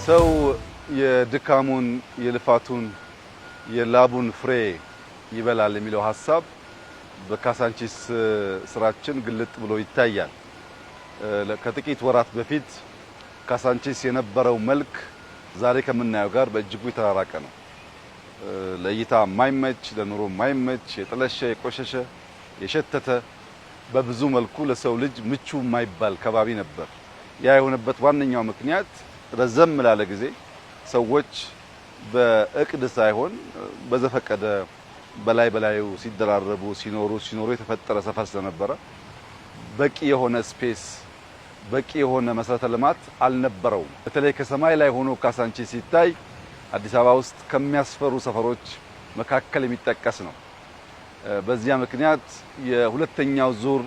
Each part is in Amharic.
ሰው የድካሙን የልፋቱን የላቡን ፍሬ ይበላል የሚለው ሐሳብ በካሳንቺስ ስራችን ግልጥ ብሎ ይታያል። ከጥቂት ወራት በፊት ካሳንቺስ የነበረው መልክ ዛሬ ከምናየው ጋር በእጅጉ የተራራቀ ነው። ለእይታ የማይመች ለኑሮ የማይመች የጠለሸ የቆሸሸ የሸተተ በብዙ መልኩ ለሰው ልጅ ምቹ የማይባል ከባቢ ነበር። ያ የሆነበት ዋነኛው ምክንያት ረዘም ላለ ጊዜ ሰዎች በእቅድ ሳይሆን በዘፈቀደ በላዩ ሲደራረቡ ሲኖሩ የተፈጠረ ሰፈር ስለነበረ በቂ የሆነ ስፔስ በቂ የሆነ መሰረተ ልማት አልነበረውም። በተለይ ከሰማይ ላይ ሆኖ ካሳንቺስ ሲታይ አዲስ አበባ ውስጥ ከሚያስፈሩ ሰፈሮች መካከል የሚጠቀስ ነው። በዚያ ምክንያት የሁለተኛው ዙር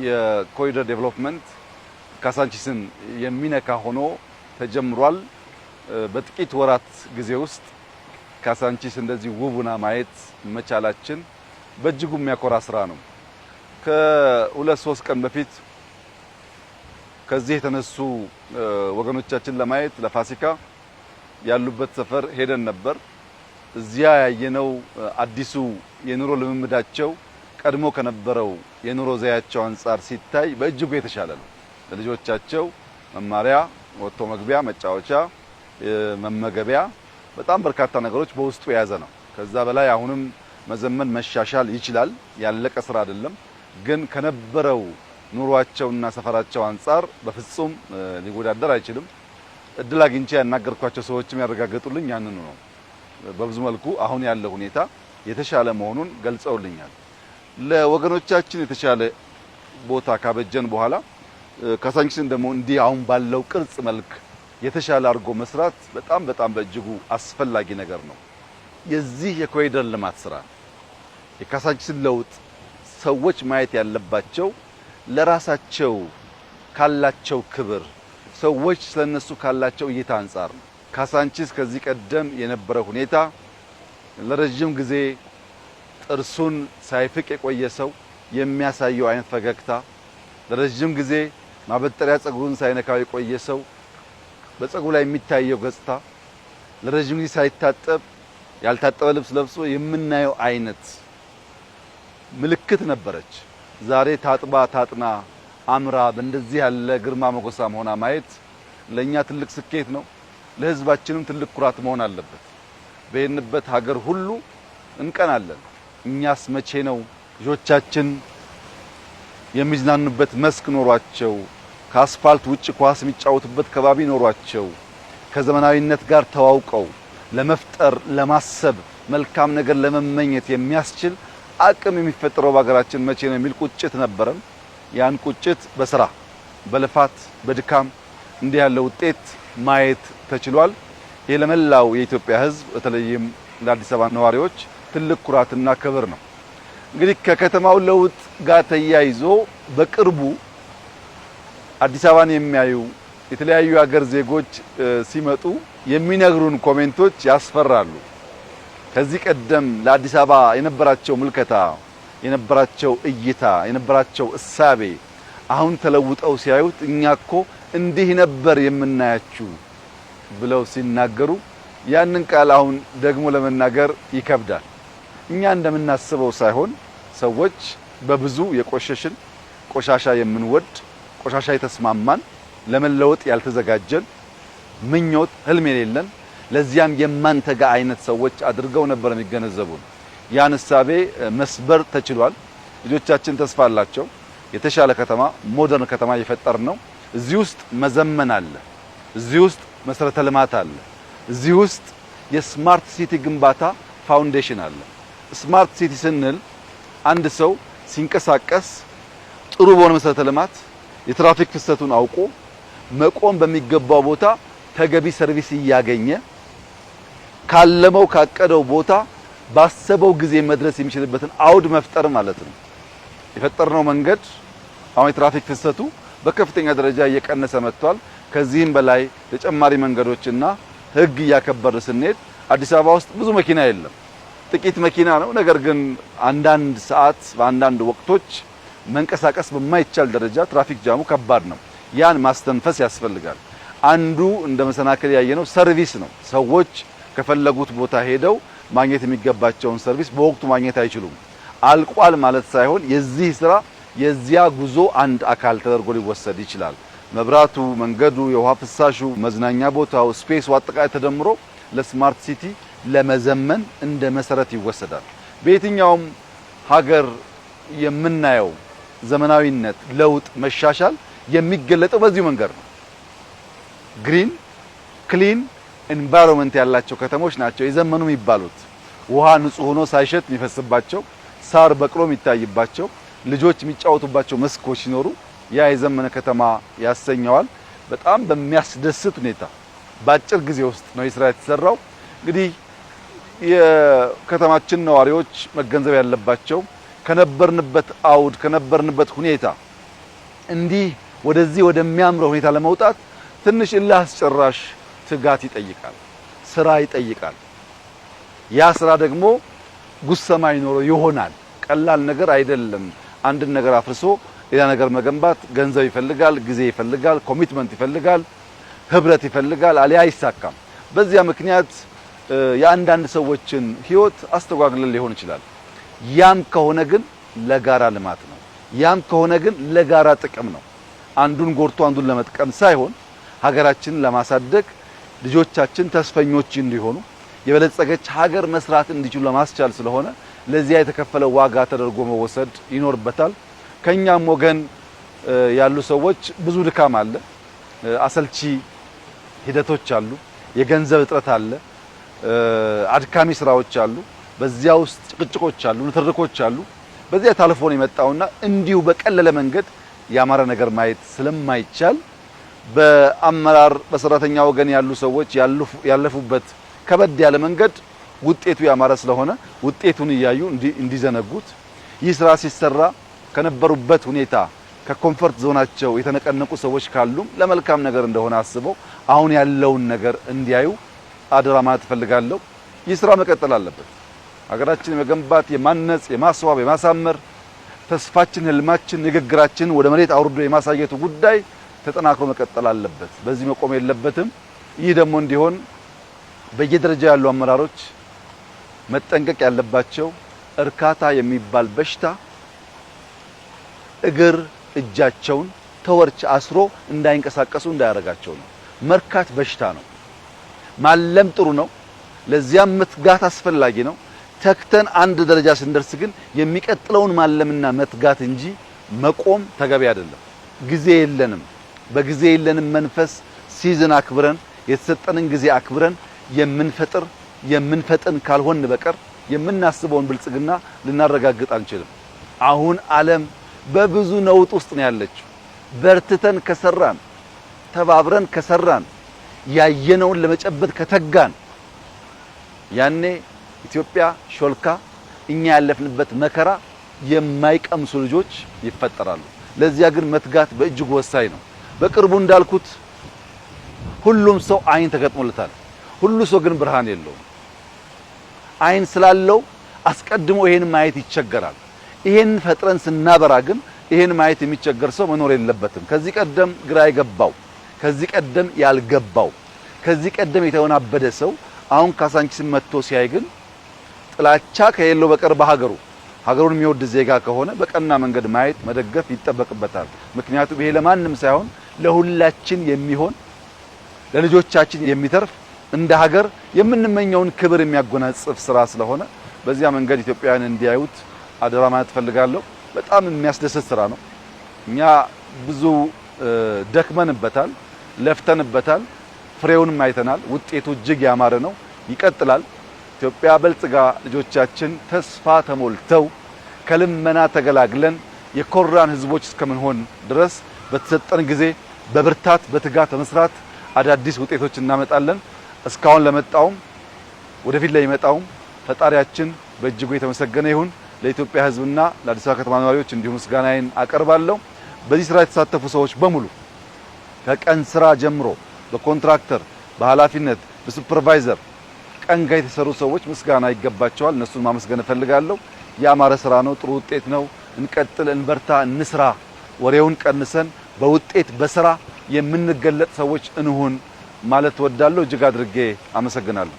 የኮሪደር ዴቨሎፕመንት ካሳንቺስን የሚነካ ሆኖ ተጀምሯል። በጥቂት ወራት ጊዜ ውስጥ ካሳንቺስ እንደዚህ ውቡና ማየት መቻላችን በእጅጉ የሚያኮራ ስራ ነው። ከ2-3 ቀን በፊት ከዚህ የተነሱ ወገኖቻችን ለማየት ለፋሲካ ያሉበት ሰፈር ሄደን ነበር። እዚያ ያየነው አዲሱ የኑሮ ልምምዳቸው ቀድሞ ከነበረው የኑሮ ዘያቸው አንጻር ሲታይ በእጅጉ የተሻለ ነው። ለልጆቻቸው መማሪያ፣ ወጥቶ መግቢያ፣ መጫወቻ፣ መመገቢያ በጣም በርካታ ነገሮች በውስጡ የያዘ ነው። ከዛ በላይ አሁንም መዘመን መሻሻል ይችላል። ያለቀ ስራ አይደለም። ግን ከነበረው ኑሯቸውና ሰፈራቸው አንጻር በፍጹም ሊወዳደር አይችልም። እድል አግኝቼ ያናገርኳቸው ሰዎችም ያረጋገጡልኝ ያንኑ ነው። በብዙ መልኩ አሁን ያለው ሁኔታ የተሻለ መሆኑን ገልጸውልኛል። ለወገኖቻችን የተሻለ ቦታ ካበጀን በኋላ ካሳንቺስን ደግሞ እንዲህ አሁን ባለው ቅርጽ መልክ የተሻለ አድርጎ መስራት በጣም በእጅጉ አስፈላጊ ነገር ነው። የዚህ የኮሪደር ልማት ስራ የካሳንቺስን ለውጥ ሰዎች ማየት ያለባቸው ለራሳቸው ካላቸው ክብር ሰዎች ስለነሱ ካላቸው እይታ አንጻር ነው። ካሳንቺስ ከዚህ ቀደም የነበረ ሁኔታ ለረጅም ጊዜ ጥርሱን ሳይፍቅ የቆየ ሰው የሚያሳየው አይነት ፈገግታ፣ ለረጅም ጊዜ ማበጠሪያ ጸጉሩን ሳይነካው የቆየ ሰው በጸጉሩ ላይ የሚታየው ገጽታ፣ ለረጅም ጊዜ ሳይታጠብ ያልታጠበ ልብስ ለብሶ የምናየው አይነት ምልክት ነበረች። ዛሬ ታጥባ ታጥና አምራ በእንደዚህ ያለ ግርማ ሞገሳም ሆና ማየት ለኛ ትልቅ ስኬት ነው። ለህዝባችንም ትልቅ ኩራት መሆን አለበት። በየንበት ሀገር ሁሉ እንቀናለን። እኛስ መቼ ነው ልጆቻችን የሚዝናኑበት መስክ ኖሯቸው ከአስፋልት ውጭ ኳስ የሚጫወቱበት ከባቢ ኖሯቸው ከዘመናዊነት ጋር ተዋውቀው ለመፍጠር ለማሰብ መልካም ነገር ለመመኘት የሚያስችል አቅም የሚፈጠረው በሀገራችን መቼ ነው የሚል ቁጭት ነበረን። ያን ቁጭት በስራ በልፋት በድካም እንዲህ ያለ ውጤት ማየት ተችሏል። ይህ ለመላው የኢትዮጵያ ሕዝብ በተለይም ለአዲስ አበባ ነዋሪዎች ትልቅ ኩራትና ክብር ነው። እንግዲህ ከከተማው ለውጥ ጋር ተያይዞ በቅርቡ አዲስ አበባን የሚያዩ የተለያዩ ሀገር ዜጎች ሲመጡ የሚነግሩን ኮሜንቶች ያስፈራሉ። ከዚህ ቀደም ለአዲስ አበባ የነበራቸው ምልከታ የነበራቸው እይታ የነበራቸው እሳቤ አሁን ተለውጠው ሲያዩት እኛኮ እንዲህ ነበር የምናያችሁ ብለው ሲናገሩ ያንን ቃል አሁን ደግሞ ለመናገር ይከብዳል። እኛ እንደምናስበው ሳይሆን ሰዎች በብዙ የቆሸሽን ቆሻሻ የምንወድ ቆሻሻ የተስማማን ለመለወጥ ያልተዘጋጀን ምኞት ህልም የሌለን ለዚያም የማንተጋ አይነት ሰዎች አድርገው ነበር የሚገነዘቡን። ያን እሳቤ መስበር ተችሏል። ልጆቻችን ተስፋ አላቸው። የተሻለ ከተማ ሞደርን ከተማ እየፈጠርን ነው። እዚህ ውስጥ መዘመን አለ። እዚህ ውስጥ መሰረተ ልማት አለ። እዚህ ውስጥ የስማርት ሲቲ ግንባታ ፋውንዴሽን አለ። ስማርት ሲቲ ስንል አንድ ሰው ሲንቀሳቀስ ጥሩ በሆነ መሰረተ ልማት የትራፊክ ፍሰቱን አውቆ መቆም በሚገባው ቦታ ተገቢ ሰርቪስ እያገኘ ካለመው ካቀደው ቦታ ባሰበው ጊዜ መድረስ የሚችልበትን አውድ መፍጠር ማለት ነው። የፈጠርነው መንገድ አሁን የትራፊክ ፍሰቱ በከፍተኛ ደረጃ እየቀነሰ መጥቷል። ከዚህም በላይ ተጨማሪ መንገዶችና ህግ እያከበረ ስንሄድ አዲስ አበባ ውስጥ ብዙ መኪና የለም፣ ጥቂት መኪና ነው። ነገር ግን አንዳንድ ሰዓት በአንዳንድ ወቅቶች መንቀሳቀስ በማይቻል ደረጃ ትራፊክ ጃሙ ከባድ ነው። ያን ማስተንፈስ ያስፈልጋል። አንዱ እንደ መሰናከል ያየነው ሰርቪስ ነው። ሰዎች ከፈለጉት ቦታ ሄደው ማግኘት የሚገባቸውን ሰርቪስ በወቅቱ ማግኘት አይችሉም። አልቋል ማለት ሳይሆን የዚህ ስራ የዚያ ጉዞ አንድ አካል ተደርጎ ሊወሰድ ይችላል። መብራቱ፣ መንገዱ፣ የውሃ ፍሳሹ፣ መዝናኛ ቦታው፣ ስፔሱ አጠቃላይ ተደምሮ ለስማርት ሲቲ ለመዘመን እንደ መሰረት ይወሰዳል። በየትኛውም ሀገር የምናየው ዘመናዊነት፣ ለውጥ፣ መሻሻል የሚገለጠው በዚሁ መንገድ ነው። ግሪን ክሊን ኤንቫይሮንመንት ያላቸው ከተሞች ናቸው የዘመኑ የሚባሉት። ውሃ ንጹህ ሆኖ ሳይሸት የሚፈስባቸው፣ ሳር በቅሎ የሚታይባቸው፣ ልጆች የሚጫወቱባቸው መስኮች ሲኖሩ ያ የዘመነ ከተማ ያሰኘዋል። በጣም በሚያስደስት ሁኔታ በአጭር ጊዜ ውስጥ ነው ስራ የተሰራው። እንግዲህ የከተማችን ነዋሪዎች መገንዘብ ያለባቸው ከነበርንበት አውድ ከነበርንበት ሁኔታ እንዲህ ወደዚህ ወደሚያምረው ሁኔታ ለመውጣት ትንሽ እልህ አስጨራሽ ትጋት ይጠይቃል፣ ስራ ይጠይቃል። ያ ስራ ደግሞ ጉሰማ ይኖረው ይሆናል። ቀላል ነገር አይደለም። አንድን ነገር አፍርሶ ሌላ ነገር መገንባት ገንዘብ ይፈልጋል፣ ጊዜ ይፈልጋል፣ ኮሚትመንት ይፈልጋል፣ ህብረት ይፈልጋል። አሊያ አይሳካም። በዚያ ምክንያት የአንዳንድ ሰዎችን ህይወት አስተጓግለን ሊሆን ይችላል። ያም ከሆነ ግን ለጋራ ልማት ነው። ያም ከሆነ ግን ለጋራ ጥቅም ነው። አንዱን ጎርቶ አንዱን ለመጥቀም ሳይሆን ሀገራችንን ለማሳደግ ልጆቻችን ተስፈኞች እንዲሆኑ የበለጸገች ሀገር መስራት እንዲችሉ ለማስቻል ስለሆነ ለዚያ የተከፈለ ዋጋ ተደርጎ መወሰድ ይኖርበታል። ከኛም ወገን ያሉ ሰዎች ብዙ ድካም አለ፣ አሰልቺ ሂደቶች አሉ፣ የገንዘብ እጥረት አለ፣ አድካሚ ስራዎች አሉ፣ በዚያ ውስጥ ጭቅጭቆች አሉ፣ ንትርኮች አሉ። በዚያ ታልፎ ነው የመጣውና እንዲሁ በቀለለ መንገድ ያማረ ነገር ማየት ስለማይቻል በአመራር በሰራተኛ ወገን ያሉ ሰዎች ያለፉበት ከበድ ያለ መንገድ ውጤቱ ያማረ ስለሆነ ውጤቱን እያዩ እንዲዘነጉት ይህ ስራ ሲሰራ ከነበሩበት ሁኔታ ከኮምፎርት ዞናቸው የተነቀነቁ ሰዎች ካሉ ለመልካም ነገር እንደሆነ አስበው አሁን ያለውን ነገር እንዲያዩ አደራ ማለት እፈልጋለሁ። ይህ ስራ መቀጠል አለበት። ሀገራችን የመገንባት የማነጽ የማስዋብ የማሳመር ተስፋችን ህልማችን ንግግራችን ወደ መሬት አውርዶ የማሳየቱ ጉዳይ ተጠናክሮ መቀጠል አለበት። በዚህ መቆም የለበትም። ይህ ደግሞ እንዲሆን በየደረጃ ያሉ አመራሮች መጠንቀቅ ያለባቸው እርካታ የሚባል በሽታ እግር እጃቸውን ተወርች አስሮ እንዳይንቀሳቀሱ እንዳያረጋቸው ነው። መርካት በሽታ ነው። ማለም ጥሩ ነው። ለዚያም መትጋት አስፈላጊ ነው። ተክተን አንድ ደረጃ ስንደርስ ግን የሚቀጥለውን ማለምና መትጋት እንጂ መቆም ተገቢ አይደለም። ጊዜ የለንም። በጊዜ የለንም መንፈስ ሲዝን አክብረን የተሰጠንን ጊዜ አክብረን የምንፈጥን ካልሆን በቀር የምናስበውን ብልጽግና ልናረጋግጥ አንችልም። አሁን ዓለም በብዙ ነውጥ ውስጥ ነው ያለችው። በርትተን ከሰራን ተባብረን ከሰራን ያየነውን ለመጨበጥ ከተጋን ያኔ ኢትዮጵያ ሾልካ እኛ ያለፍንበት መከራ የማይቀምሱ ልጆች ይፈጠራሉ። ለዚያ ግን መትጋት በእጅጉ ወሳኝ ነው። በቅርቡ እንዳልኩት ሁሉም ሰው አይን ተገጥሞለታል። ሁሉ ሰው ግን ብርሃን የለውም። አይን ስላለው አስቀድሞ ይሄን ማየት ይቸገራል። ይሄን ፈጥረን ስናበራ ግን ይሄን ማየት የሚቸገር ሰው መኖር የለበትም። ከዚህ ቀደም ግራ የገባው፣ ከዚህ ቀደም ያልገባው፣ ከዚህ ቀደም የተወናበደ ሰው አሁን ካሳንቺስን መጥቶ ሲያይ ግን ጥላቻ ከሌለው በቀር ሀገሩን የሚወድ ዜጋ ከሆነ በቀና መንገድ ማየት መደገፍ ይጠበቅበታል። ምክንያቱም ይሄ ለማንም ሳይሆን ለሁላችን የሚሆን ለልጆቻችን የሚተርፍ እንደ ሀገር የምንመኘውን ክብር የሚያጎናጽፍ ስራ ስለሆነ በዚያ መንገድ ኢትዮጵያውያን እንዲያዩት አደራ ማለት ፈልጋለሁ። በጣም የሚያስደስት ስራ ነው። እኛ ብዙ ደክመንበታል፣ ለፍተንበታል፣ ፍሬውንም አይተናል። ውጤቱ እጅግ ያማረ ነው። ይቀጥላል። ኢትዮጵያ በልጽጋ ልጆቻችን ተስፋ ተሞልተው ከልመና ተገላግለን የኮራን ህዝቦች እስከምንሆን ድረስ በተሰጠን ጊዜ በብርታት በትጋት በመስራት አዳዲስ ውጤቶች እናመጣለን። እስካሁን ለመጣውም ወደፊት ለሚመጣውም ፈጣሪያችን በእጅጉ የተመሰገነ ይሁን። ለኢትዮጵያ ህዝብና ለአዲስ አበባ ከተማ ነዋሪዎች እንዲሁም ምስጋናዬን አቀርባለሁ። በዚህ ስራ የተሳተፉ ሰዎች በሙሉ ከቀን ስራ ጀምሮ በኮንትራክተር፣ በኃላፊነት፣ በሱፐርቫይዘር ቀን ጋር የተሰሩ ሰዎች ምስጋና ይገባቸዋል። እነሱን ማመስገን እፈልጋለሁ። ያማረ ስራ ነው። ጥሩ ውጤት ነው። እንቀጥል፣ እንበርታ፣ እንስራ። ወሬውን ቀንሰን በውጤት በስራ የምንገለጥ ሰዎች እንሁን ማለት ወዳለው እጅግ አድርጌ አመሰግናለሁ።